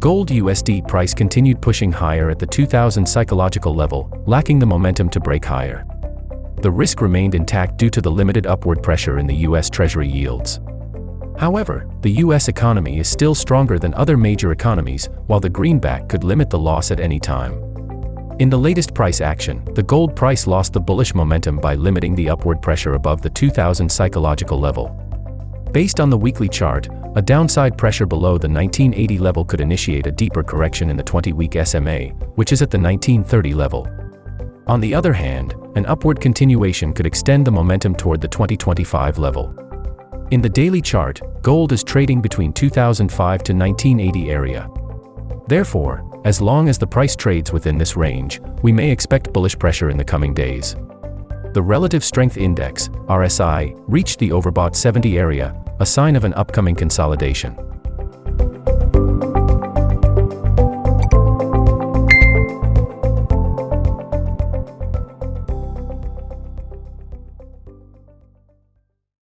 Gold USD price continued pushing higher at the 2000 psychological level, lacking the momentum to break higher. The risk remained intact due to the limited upward pressure in the US Treasury yields. However, the US economy is still stronger than other major economies, while the greenback could limit the loss at any time. In the latest price action, the gold price lost the bullish momentum by limiting the upward pressure above the 2000 psychological level. Based on the weekly chart, a downside pressure below the 1980 level could initiate a deeper correction in the 20-week SMA, which is at the 1930 level. On the other hand, an upward continuation could extend the momentum toward the 2025 level. In the daily chart, gold is trading between 2005 to 1980 area. Therefore, as long as the price trades within this range, we may expect bullish pressure in the coming days. The Relative Strength Index, RSI, reached the overbought 70 area, a sign of an upcoming consolidation.